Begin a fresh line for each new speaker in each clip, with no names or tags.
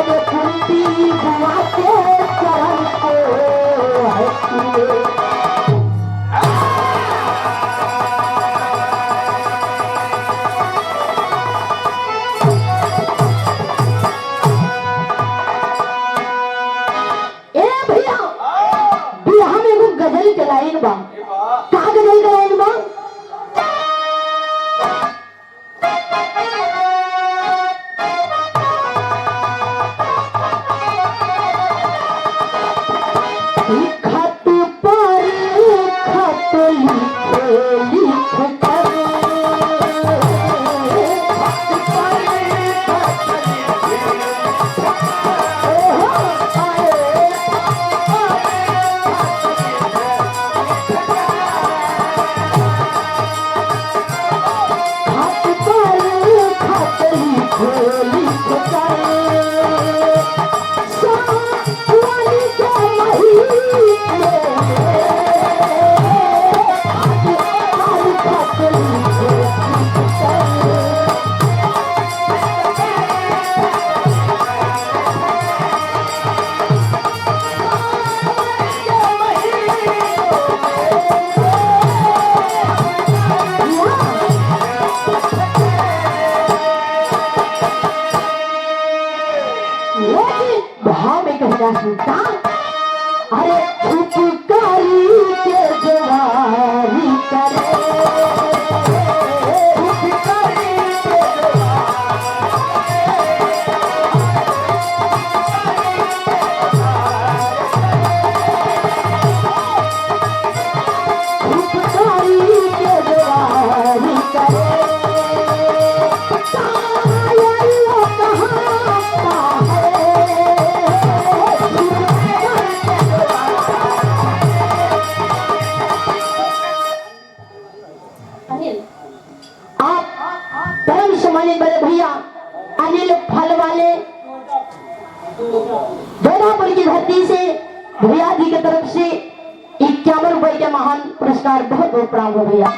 अरे कुंती बुआ के चरण को है छुए। गजल के लाइन बा का गजल के लाइन बा खत पर खत लिखे लिख कर अरे छुपकारी के जवानी करे बड़े भैया अनिल फल वाले जोधापुर की धरती से भैया जी की तरफ से 51 रुपए के महान पुरस्कार बहुत बहुत प्रणाम हो भैया।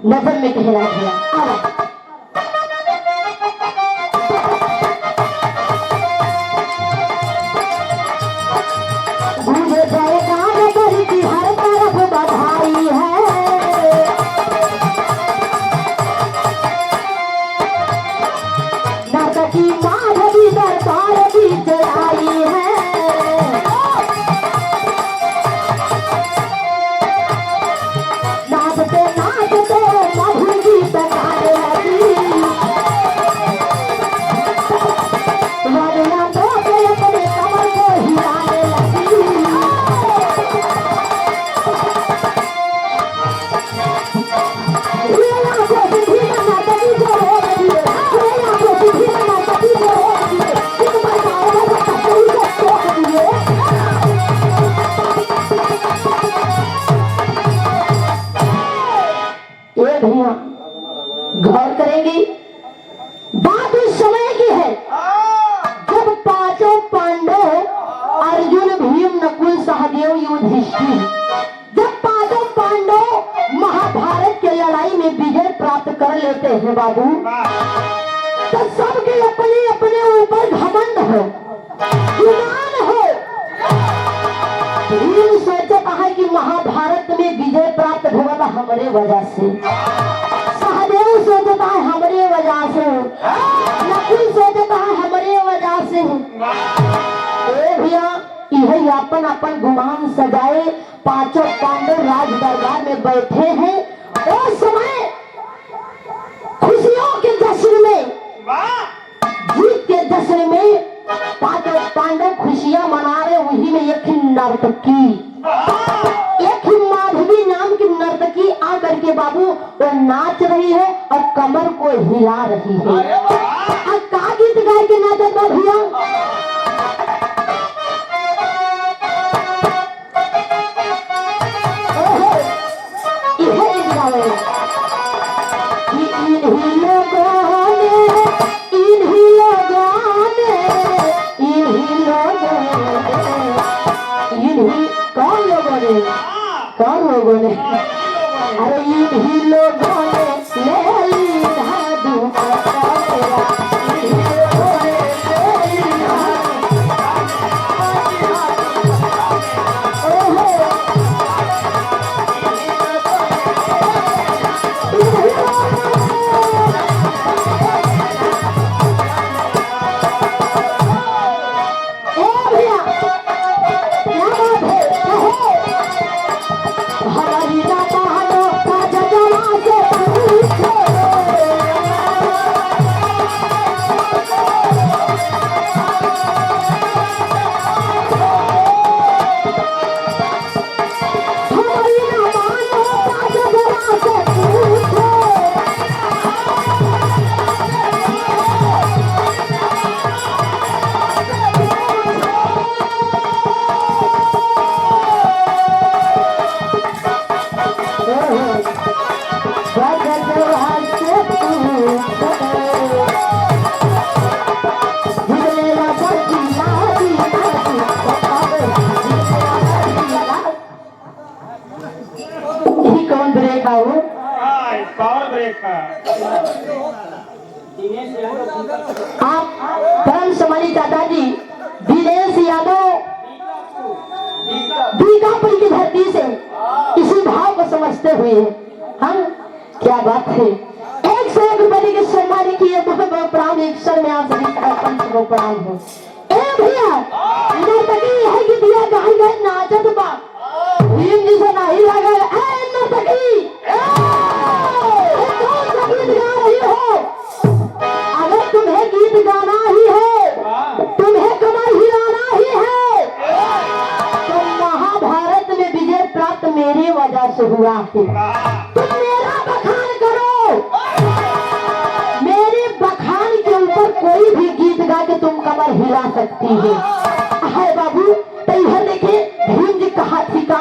नजर में कह रहा है मुझे जाएगा नगर की हर तरफ बधाई है। नर्तकी माधवी दरबार की चढ़ाई है। नाचते नाचते मधुर गीत गाने लगी। वरना तो अपने कमर को हिलाने लगी। मेरा को भी ना कभी जो हो रही है। मेरा को भी ना कभी जो हो रही है। एक बार आओ ना कभी जो हो रही है। ये भैया गौर करेंगे बात उस समय की है जब पांचों पांडव अर्जुन भीम नकुल सहदेव युधिष्ठिर जब पांचों पांडव महाभारत के लड़ाई में विजय प्राप्त कर लेते हैं बाबू, तो सबके अपने अपने ऊपर घमंड हो, गुमान हो। भीम सोचता है कि महाभारत में विजय प्राप्त होगा हमारे वजह से, सहदेव सोचता है हमारे वजह से, नकुल सोचता है हमारे वजह से। ए भैया यह अपन अपन गुमान सजाए पांचों पांडव राज दरबार में बैठे हैं। और समय खुशियों के जश्न में, जीत के जश्न में पांचों पांडव खुशियां मना रहे। वही में एक नर्तकी, एक ही माधवी नाम की नर्तकी आकर के बाबू वो नाच रही है और कमर को हिला रही है। और का गीत गाय के नाचत बा भैया, कौन लोगों ने, अरे इन्हीं लोगों ने ले ली जादू आप परम सम्मानित दादाजी दिनेश यादव बीकापुर की धरती से इसी भाव को समझते हुए हम क्या बात है 101 रुपए के सम्मान किए। बहुत बहुत प्रणाम, एक सर में आप सभी पंच को प्रणाम हो। ए भैया नर्तकी है कि दिया गाई गए नाचत बा भीम जी से नहीं लगा। ए नर्तकी गीत गा रही हो, अगर तुम्हें गीत गाना ही है, तुम्हें कमर हिलाना ही है, तो महाभारत में विजय प्राप्त मेरी वजह से हुआ है। तुम मेरा बखान करो, मेरे बखान के ऊपर कोई भी गीत गा के तुम कमर हिला सकती है बाबू। तो इधर देखिए भीम जी कहा थी का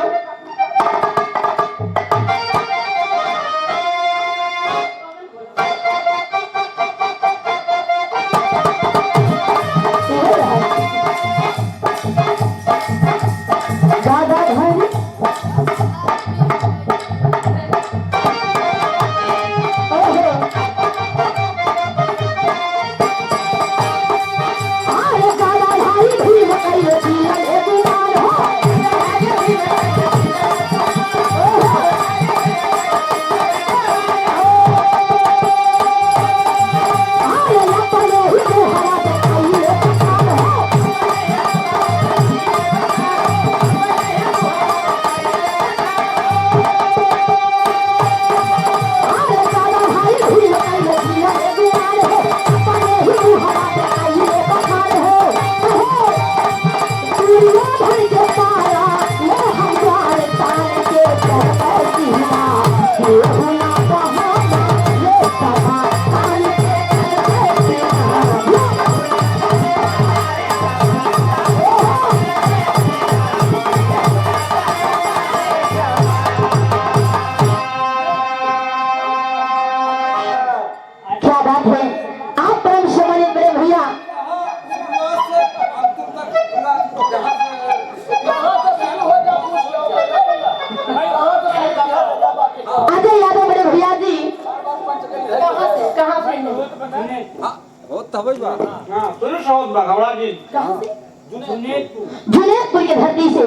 जुनेदपुर की धरती से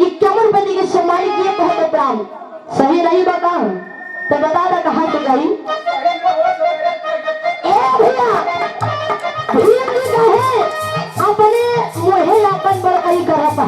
51 रुपए के सम्मान किए। बहुत प्राण सही नहीं बताऊं तो बता दा कहां से गई। भैया भीम जी कहे अपने मुहे अपन बड़काई करत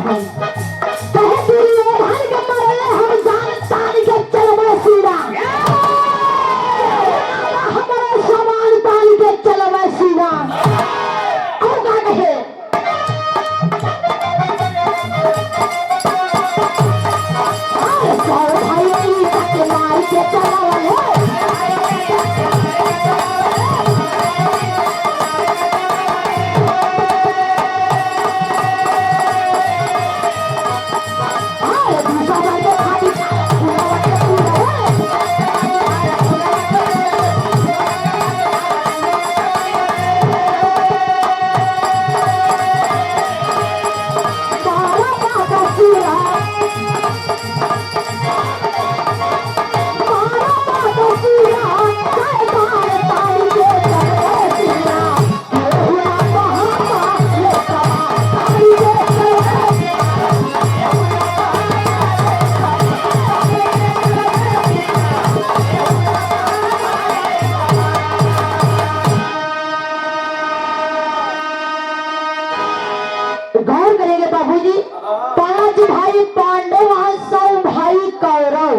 भाई पांडव और 100 भाई कौरव।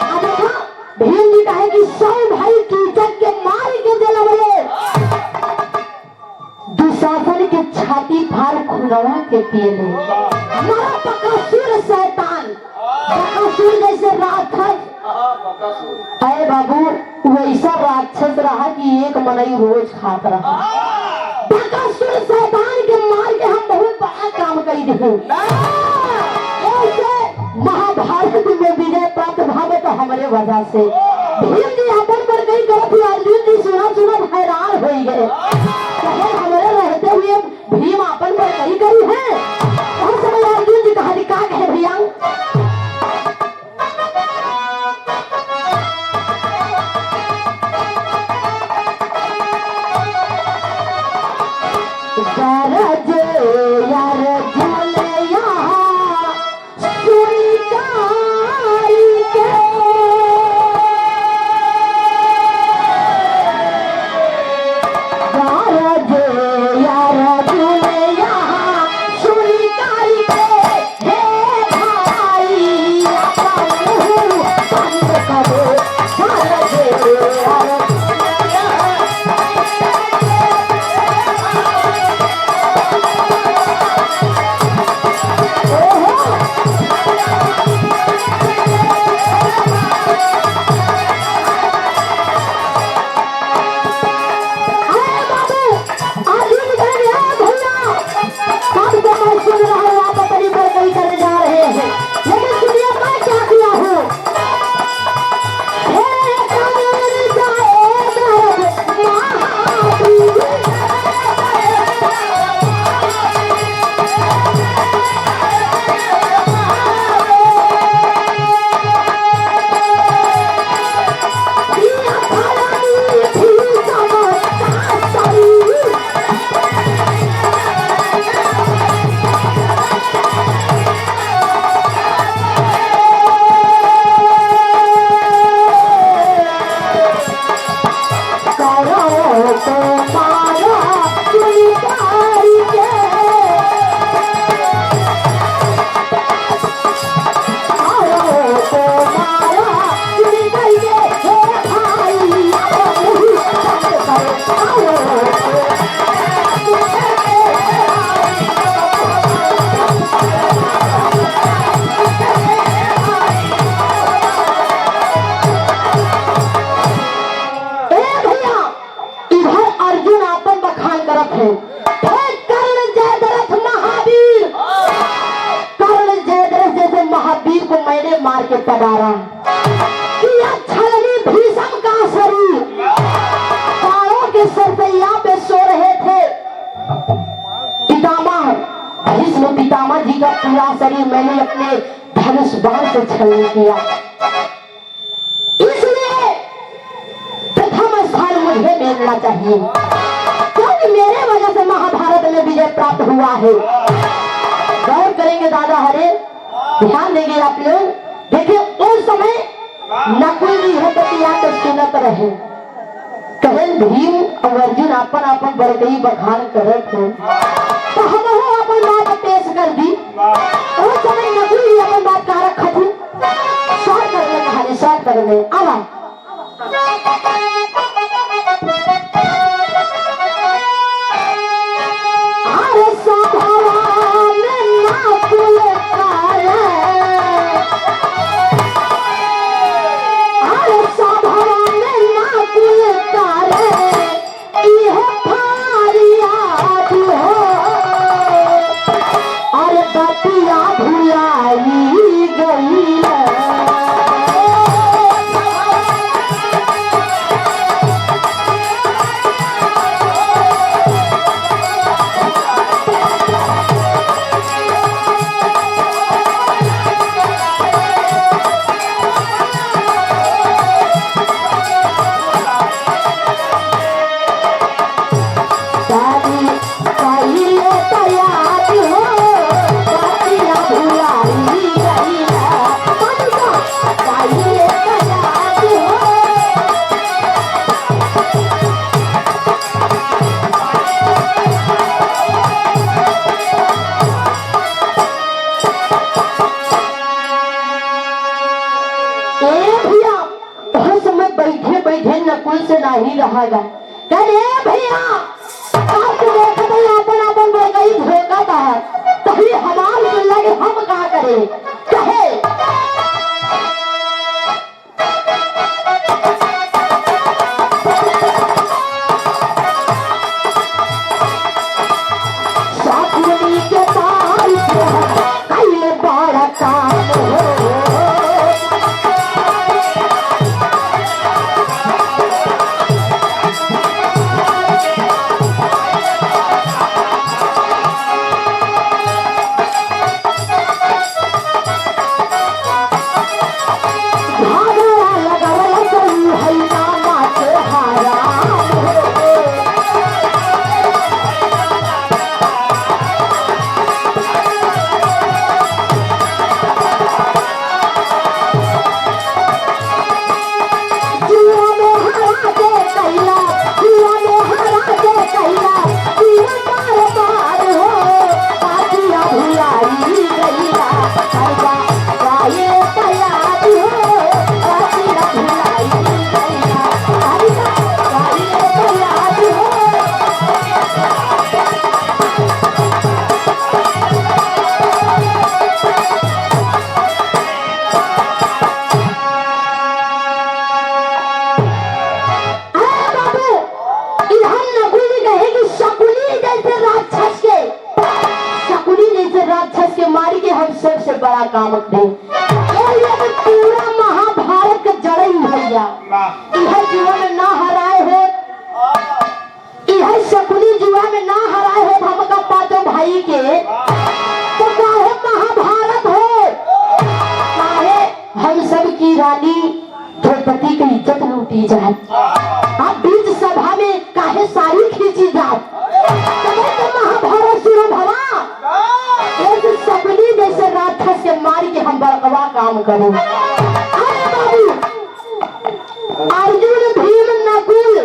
अब देखा भीम जी कहे कि 100 भाई कीचक के मार के दिला बोले दुशासन के छाती फाड़ खुनवा के पिए मारा बकासुर शैतान, बकासुर जैसे राक्षस। अरे बाबू वैसा राक्षस रहा कि एक मनई रोज खात रहा। बकासुर शैतान के मार के हम बहुत बड़ा काम कर दिए। महाभारत में विजय प्राप्त भावे तो हमारे वजह से भीम जी अपन पर कई गलती अर्जुन जी सुना सुना हैरान हो गए। हमारे रहते हुए भीम अपन पर कई गई है। उस समय अर्जुन जी कहा का है भैया गरज यार मार के पधारा किया छलनी भीषम का शरीर पारों के सरसैया पे सो रहे थे। पितामह भीष्म पितामह जी का पूरा शरीर मैंने अपने धनुष बाण से छलन किया, इसलिए प्रथम स्थान मुझे मिलना चाहिए क्योंकि मेरे वजह से महाभारत में विजय प्राप्त हुआ है। गौर करेंगे दादा हरे, ध्यान देंगे आप लोग। देखिए उस समय नकुल जी हटिया तो सुनत रहे कहे भीम और अर्जुन अपन अपन बड़कई बखान करे थे तो हम अपन बात पेश कर दी। उस समय नकुल जी अपन बात कहा रखा थी शॉर्ट करने कहानी शॉर्ट करने आवा अरे सभा में नकुल भुलाई गई नहीं रहेगा। कहले भैया आप देखत अपन अपन बोल गई धोखा बाहर तभी हमार लगे हम का करे कहे साकुनी के ताल कई बड़ा काम हो सबसे बड़ा काम थे पूरा महाभारत के जड़ ही भैया यह जीवन में ना हराए हो यह शकुनी जीवन में ना हराए हो हमका पांचों भाई के तो काहे महाभारत हो काहे हम सब की रानी द्रौपदी की इज्जत लूटी जाए आप बीच सभा में काहे साड़ी खींची जाए महाभारत शुरू भवा शकुनी जैसे राक्षस के मार के हम बड़कवा काम करूं। अरे बाबू अर्जुन भीम नकुल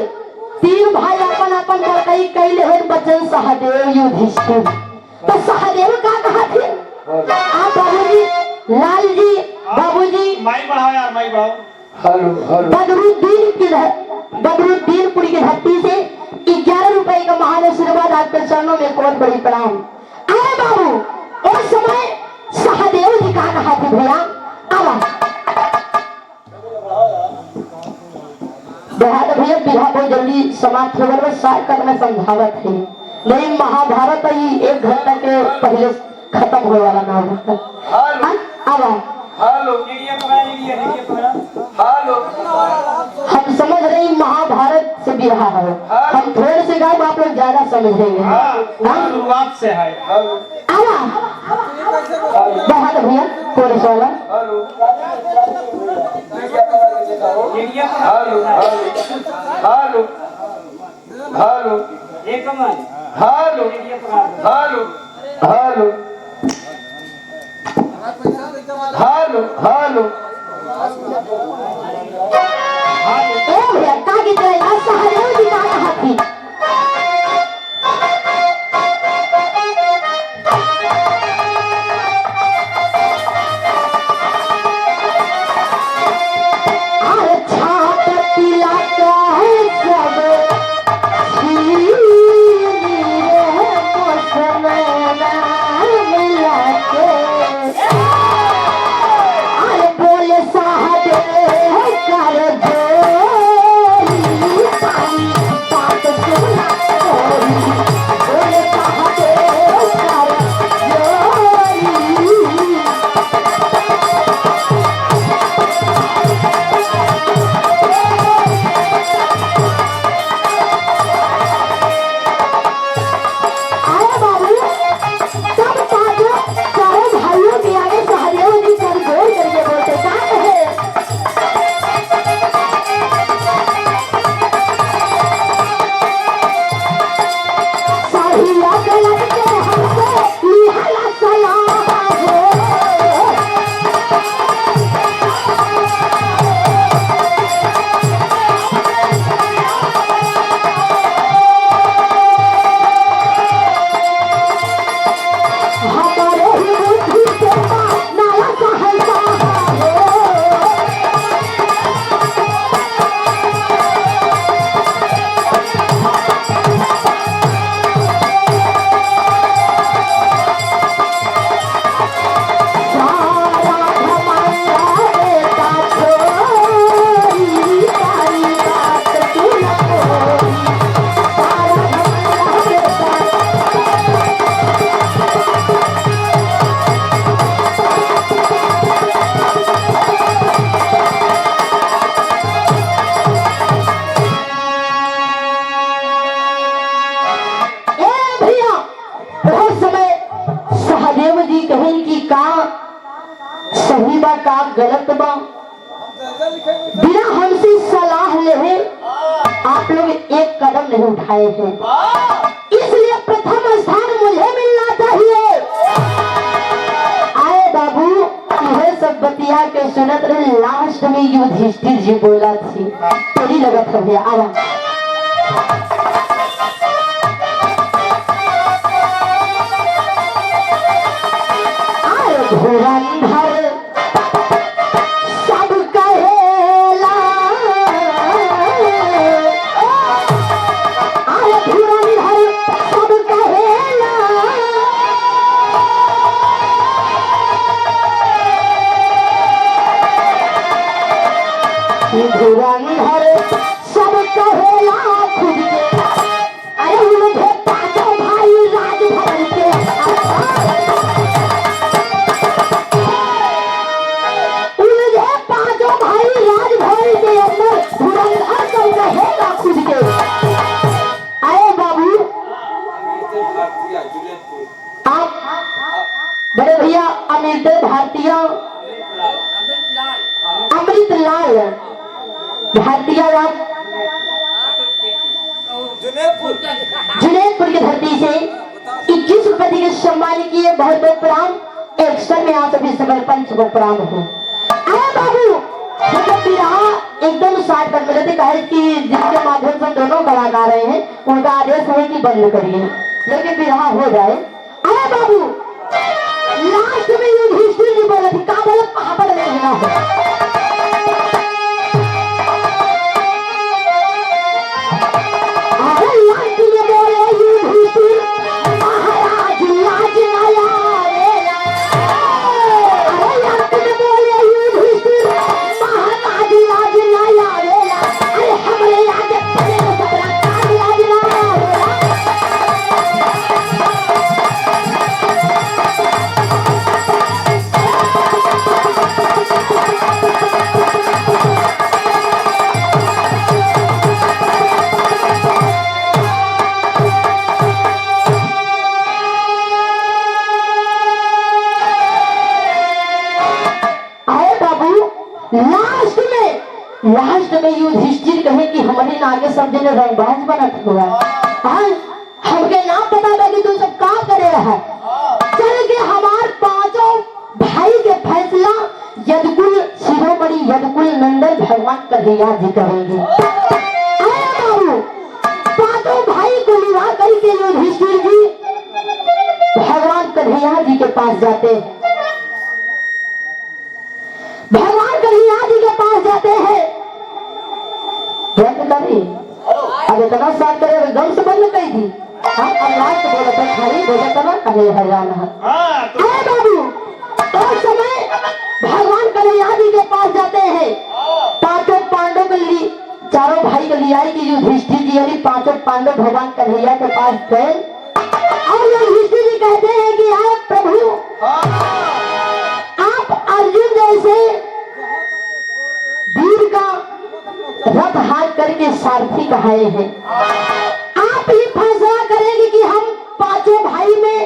तीन भाई अपन अपन बड़कई कैले हैं बचन सहदेव युधिष्ठिर तो सहदेव का कहा थे आप बाबूजी लाल जी बाबूजी
माई बढ़ाओ यार माई बढ़ाओ।
बदरुद्दीनपुरी की धरती से 11 रुपए का महान आशीर्वाद आपके चरणों में बहुत बड़ी प्रणाम। अरे बाबू उस समय सहदेव जी का कहा थे भैया आवा भैया बिहार बहुत जल्दी समाप्त हो गया शायद में समझावत है नहीं महाभारत ही 1 घंटा के पहले खत्म हो वाला नाम आवा हम समझ रहे महाभारत से भी रहा है हम थोड़े से गायब आप लोग ज्यादा समझ रहे हैं
शुरुआत से है
आवा बहुत भैया थोड़े से वाला
हेलो
भैया का गीत है सहदेव जी का कहा थी बोले साहब कर दो का काम गलत बा, बिना हमसे सलाह ले आप लोग एक कदम नहीं उठाए हैं, इसलिए प्रथम स्थान मुझे मिलना चाहिए। आए बाबू, यह सब बतिया के सुनत रहे, लास्ट में युधिष्ठिर जी बोला थी, थोड़ी लगत हो गया आवा। धुरंधर सब कहेला, आए धुरंधर सब कहेला, धुरंधर सब कहेला खुद के, अरे मुझे पांचों भाई राजभवन के बड़े भैया अमृत भारतीय अमृतलाल भारतीय जुनेदपुर की धरती से 21 रुपए के सम्मान किए, बहुत बहुत प्रणाम। एक सर में आप सभी सकल पंच को प्रणाम हो। अरे बाबू, जब विवाह एकदम 60 पर मिले थे, कहे कि जिसके माध्यम से दोनों कलाकार रहे हैं उनका आदेश है कि बंद करिए, लेकिन विवाह हो जाए। अरे बाबू, लास्ट में युधिष्ठिर जी बोला थी, कहा बोला पहाड़ नहीं लेना है, लास्ट में बोले युधिष्ठिर महाराज लाज आया, अरे लास्ट में बोले युधिष्ठिर महाराज लाज आया, अरे हमरे आगे पड़े तो सबरा काज लाज आया। लास्ट में युधिष्ठिर कहे कि हमारे आगे सब जने रंगबाज बनत हुआ, हमके ना पता था कि तू सब का करे रहा, चल के हमार पांचों भाई के फैसला यदुकुल शिरोमणि यदुकुल नंदन भगवान कन्हैया जी करेंगे। आए बाबू, पांचों भाई को विवाह करके युधिष्ठिर जी भगवान कन्हैया जी के पास जाते हैं, भगवान कन्हैया जी के पास जाते हैं। अब इतना साथ करे गम से बंद कही थी, अब लास्ट बोला था खाली बोला था ना, अरे हरियाण अरे बाबू, तो समय भगवान कन्हैया जी के पास जाते हैं, पांचों पांडव के लिए, चारों भाई के लिए आई कि युधिष्ठिर जी यानी पांचों पांडव भगवान कन्हैया के पास गए और युधिष्ठिर जी कहते हैं कि आए प्रभु, आप अर्जुन जैसे वीर का रथ हाथ करके सारथी कहाए हैं, आप ही फैसला करेंगे कि हम पांचों भाई में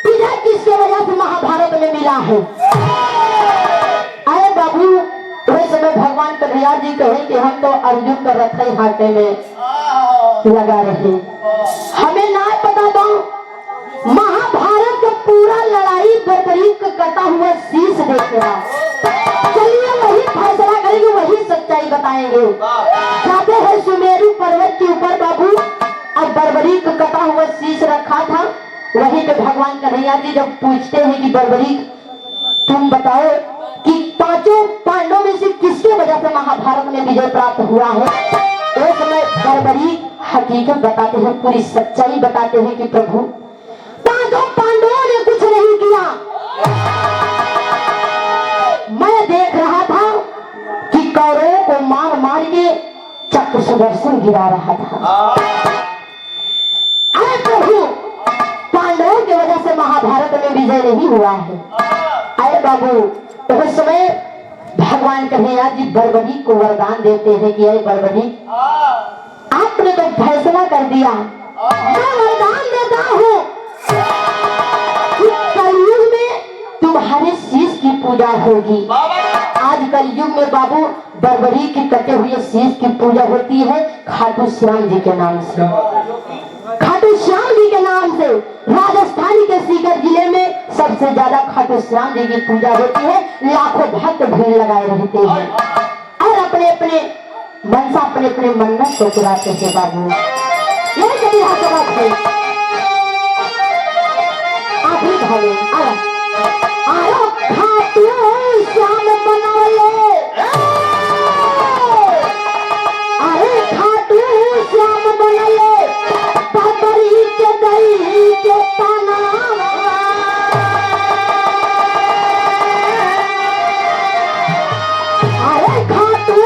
विजय किसके वजह से महाभारत में मिला है। अरे बाबू, उस समय भगवान कन्हैया जी कहे कि हम तो अर्जुन का रथ ही हाथे में लगा रहे, हमें ना पता था महाभारत का पूरा लड़ाई बर्बरीक करता हुआ शीश देखेगा, चलिए वही फैसला करेंगे, वही सच्चाई बताएंगे। जाते हैं सुमेरु पर्वत के ऊपर बाबू, अब बर्बरीक कटा हुआ शीश रखा था, वहीं पे भगवान कन्हैया जी जब पूछते हैं कि बर्बरीक तुम बताओ कि पांचों पांडवों में से किसके वजह से महाभारत में विजय प्राप्त हुआ है। उस समय बर्बरीक हकीकत बताते हैं, पूरी सच्चाई बताते हैं कि प्रभु पांचों पांडवों ने कुछ नहीं किया, मैं देख रहा था कि कौरवों को मार मार के चक्र सुदर्शन गिरा रहा था। अरे प्रभु, पांडवों की वजह से महाभारत में विजय नहीं हुआ है। अरे बाबू, उस समय भगवान कन्हैया जी बर्बरीक को वरदान देते हैं कि अरे बर्बरीक, आपने तो फैसला कर दिया, मैं वरदान देता हूँ कि कलयुग में तुम्हारे शीश की पूजा होगी। आजकल युग में बाबू बर्बरी की कटे हुए शीश की पूजा होती है खाटू श्याम जी के नाम से। खाटू श्याम जी के नाम से राजस्थान के सीकर जिले में सबसे ज्यादा खाटू श्याम जी की पूजा होती है। लाखों भक्त भीड़ लगाए रहते हैं और अपने अपने मनसा अपने अपने मन्नत को पुराते हैं बाबू। यही कभी बात है। आप ही भागे आयो खाटू श्याम बनौले, अरे खाटू श्याम बनौले बर्बरी के दही के पाना, अरे खाटू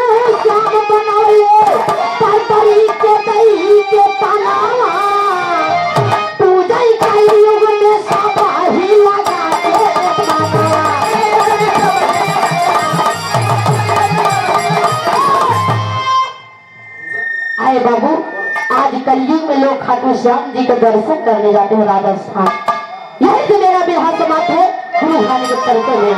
श्याम बनौले बर्बरी के दही के पाना, पूजा कलयुग में सापा ही लगा के आए बाबू। आज कलयुग में लोग खाटू श्याम जी के दर्शन करने जाते हैं राजस्थान। यही से मेरा बिहार समाप्त है गुरु भानी के परिचय में।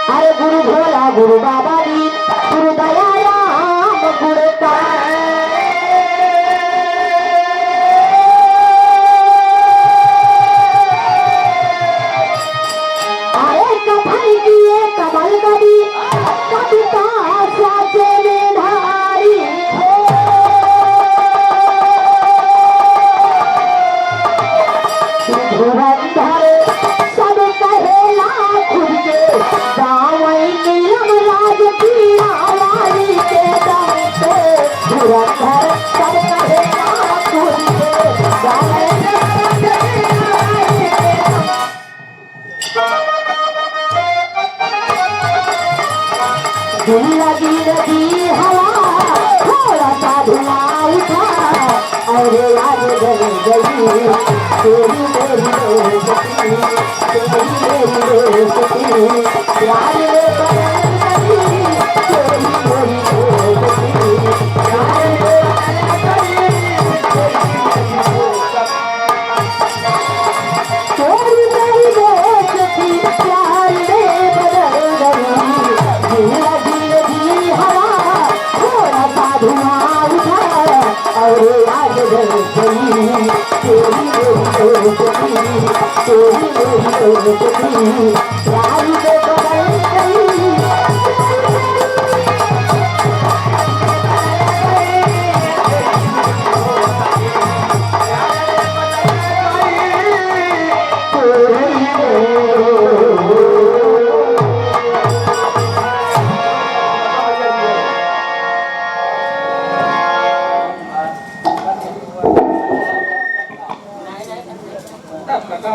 अरे गुरु भोला गुरु बाबा जी गुरु दयाराम गुरु का, अरे कथन किए कमल कवि कविता साचे में धारी हो, धुरंधर सब कहेला खुद के गावई नीलम राज की आवाज़ी के दम पे, धुरंधर सब कहेला खुद के गावई दिल लगी लगी हवा थोड़ा सा धुआं उठा और याद जल गई तेरी मेरी दोस्ती, तेरी मेरी दोस्ती, प्यार में बदल गई तेरी मेरी दोस्ती, प्यार में बदल गई तेरी मेरी दोस्ती, प्यार में बदल गई। दिल लगी हवा थोड़ा सा धुआं उठा और याद जल गई तेरी मेरी दोस्ती, तेरी मेरी दोस्ती, प्यार में बदल गई।
कका